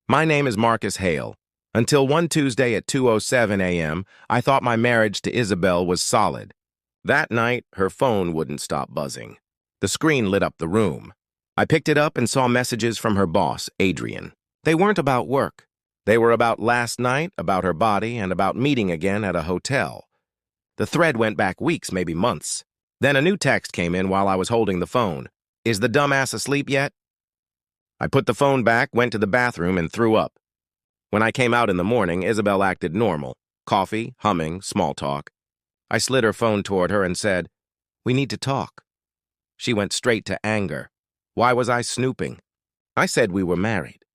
My name is Marcus Hale. Until one Tuesday at 2:07 a.m., I thought my marriage to Isabel was solid. That night, her phone wouldn't stop buzzing. The screen lit up the room. I picked it up and saw messages from her boss, Adrian. They weren't about work. They were about last night, about her body, and about meeting again at a hotel. The thread went back weeks, maybe months. Then a new text came in while I was holding the phone. "Is the dumbass asleep yet?" I put the phone back, went to the bathroom, and threw up. When I came out in the morning, Isabel acted normal. Coffee, humming, small talk. I slid her phone toward her and said, "We need to talk." She went straight to anger. Why was I snooping? I said we were married.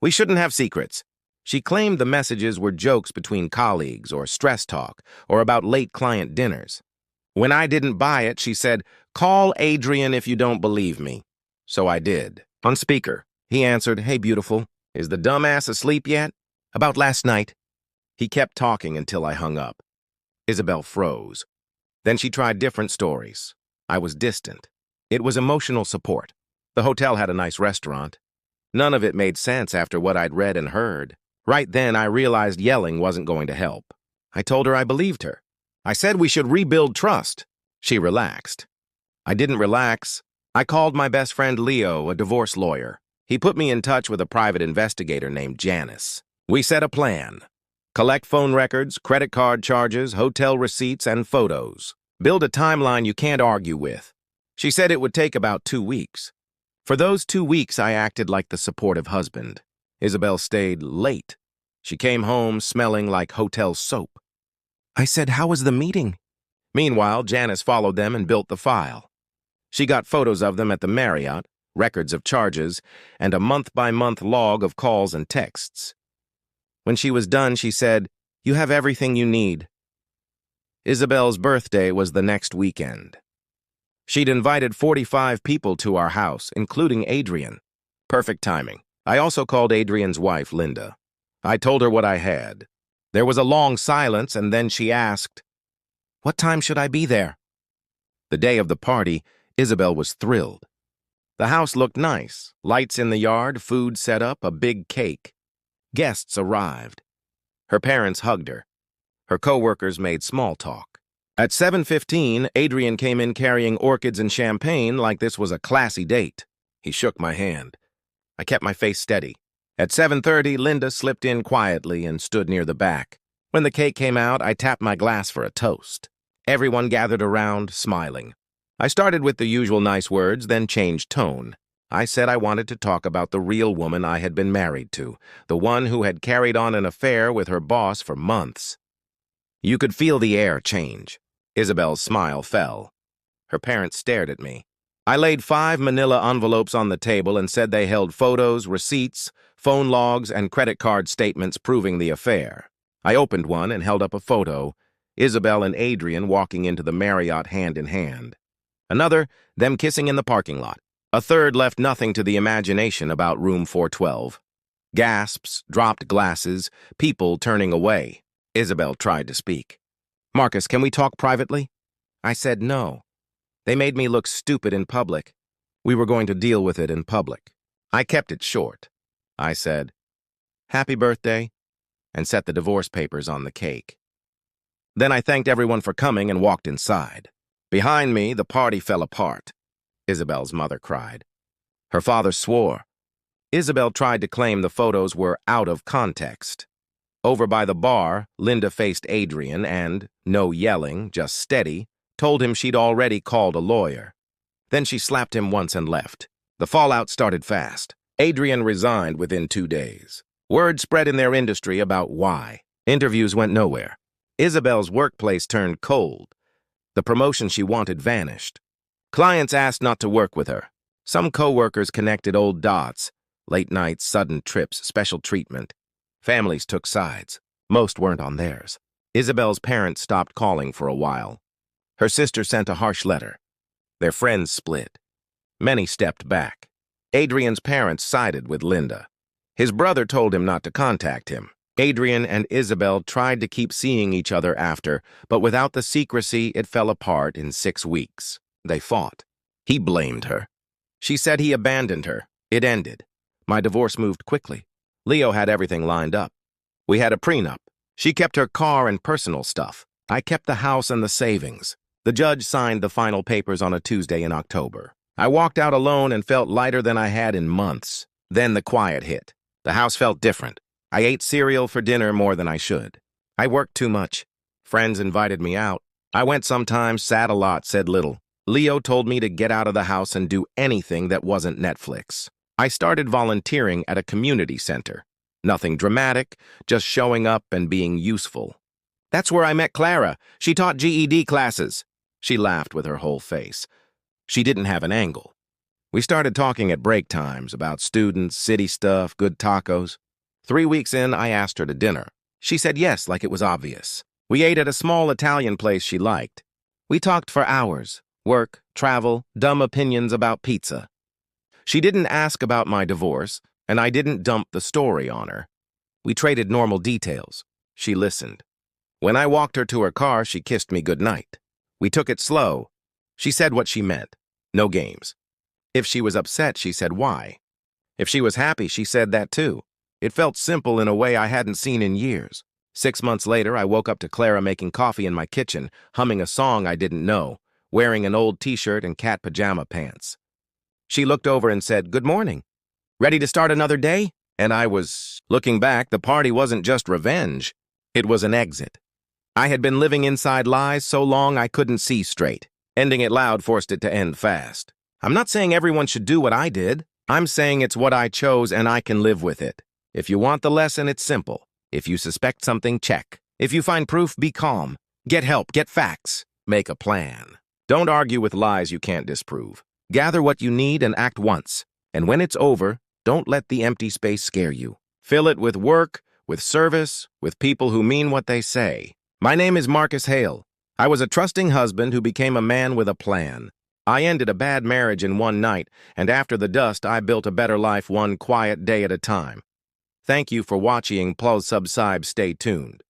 We shouldn't have secrets. She claimed the messages were jokes between colleagues or stress talk or about late client dinners. When I didn't buy it, she said, "Call Adrian if you don't believe me." So I did. On speaker, he answered, "Hey, beautiful, is the dumbass asleep yet?" "About last night." He kept talking until I hung up. Isabel froze. Then she tried different stories. I was distant. It was emotional support. The hotel had a nice restaurant. None of it made sense after what I'd read and heard. Right then, I realized yelling wasn't going to help. I told her I believed her. I said we should rebuild trust. She relaxed. I didn't relax. I called my best friend Leo, a divorce lawyer. He put me in touch with a private investigator named Janice. We set a plan. Collect phone records, credit card charges, hotel receipts, and photos. Build a timeline you can't argue with. She said it would take about 2 weeks. For those 2 weeks, I acted like the supportive husband. Isabel stayed late. She came home smelling like hotel soap. I said, "How was the meeting?" Meanwhile, Janice followed them and built the file. She got photos of them at the Marriott, records of charges, and a month-by-month log of calls and texts. When she was done, she said, "You have everything you need." Isabel's birthday was the next weekend. She'd invited 45 people to our house, including Adrian. Perfect timing. I also called Adrian's wife, Linda. I told her what I had. There was a long silence, and then she asked, "What time should I be there?" The day of the party, Isabel was thrilled. The house looked nice. Lights in the yard, food set up, a big cake. Guests arrived. Her parents hugged her. Her coworkers made small talk. At 7:15, Adrian came in carrying orchids and champagne like this was a classy date. He shook my hand. I kept my face steady. At 7:30, Linda slipped in quietly and stood near the back. When the cake came out, I tapped my glass for a toast. Everyone gathered around, smiling. I started with the usual nice words, then changed tone. I said I wanted to talk about the real woman I had been married to, the one who had carried on an affair with her boss for months. You could feel the air change. Isabel's smile fell. Her parents stared at me. I laid 5 manila envelopes on the table and said they held photos, receipts, phone logs, and credit card statements proving the affair. I opened one and held up a photo, Isabel and Adrian walking into the Marriott hand in hand. Another, them kissing in the parking lot. A third left nothing to the imagination about room 412. Gasps, dropped glasses, people turning away. Isabel tried to speak. "Marcus, can we talk privately?" I said no. They made me look stupid in public. We were going to deal with it in public. I kept it short. I said, "Happy birthday," and set the divorce papers on the cake. Then I thanked everyone for coming and walked inside. Behind me, the party fell apart. Isabel's mother cried. Her father swore. Isabel tried to claim the photos were out of context. Over by the bar, Linda faced Adrian and, no yelling, just steady, told him she'd already called a lawyer. Then she slapped him once and left. The fallout started fast. Adrian resigned within 2 days. Word spread in their industry about why. Interviews went nowhere. Isabel's workplace turned cold. The promotion she wanted vanished. Clients asked not to work with her. Some coworkers connected old dots. Late nights, sudden trips, special treatment. Families took sides. Most weren't on theirs. Isabel's parents stopped calling for a while. Her sister sent a harsh letter. Their friends split. Many stepped back. Adrian's parents sided with Linda. His brother told him not to contact him. Adrian and Isabel tried to keep seeing each other after, but without the secrecy, it fell apart in 6 weeks. They fought. He blamed her. She said he abandoned her. It ended. My divorce moved quickly. Leo had everything lined up. We had a prenup. She kept her car and personal stuff. I kept the house and the savings. The judge signed the final papers on a Tuesday in October. I walked out alone and felt lighter than I had in months. Then the quiet hit. The house felt different. I ate cereal for dinner more than I should. I worked too much. Friends invited me out. I went sometimes, sat a lot, said little. Leo told me to get out of the house and do anything that wasn't Netflix. I started volunteering at a community center. Nothing dramatic, just showing up and being useful. That's where I met Clara. She taught GED classes. She laughed with her whole face. She didn't have an angle. We started talking at break times about students, city stuff, good tacos. 3 weeks in, I asked her to dinner. She said yes, like it was obvious. We ate at a small Italian place she liked. We talked for hours. Work, travel, dumb opinions about pizza. She didn't ask about my divorce, and I didn't dump the story on her. We traded normal details. She listened. When I walked her to her car, she kissed me goodnight. We took it slow. She said what she meant. No games. If she was upset, she said why. If she was happy, she said that too. It felt simple in a way I hadn't seen in years. 6 months later, I woke up to Clara making coffee in my kitchen, humming a song I didn't know, wearing an old t-shirt and cat pajama pants. She looked over and said, "Good morning. Ready to start another day?" And I was, looking back, the party wasn't just revenge. It was an exit. I had been living inside lies so long I couldn't see straight. Ending it loud forced it to end fast. I'm not saying everyone should do what I did. I'm saying it's what I chose and I can live with it. If you want the lesson, it's simple. If you suspect something, check. If you find proof, be calm. Get help, get facts. Make a plan. Don't argue with lies you can't disprove. Gather what you need and act once. And when it's over, don't let the empty space scare you. Fill it with work, with service, with people who mean what they say. My name is Marcus Hale. I was a trusting husband who became a man with a plan. I ended a bad marriage in one night, and after the dust, I built a better life one quiet day at a time. Thank you for watching. Plus subscribe, stay tuned.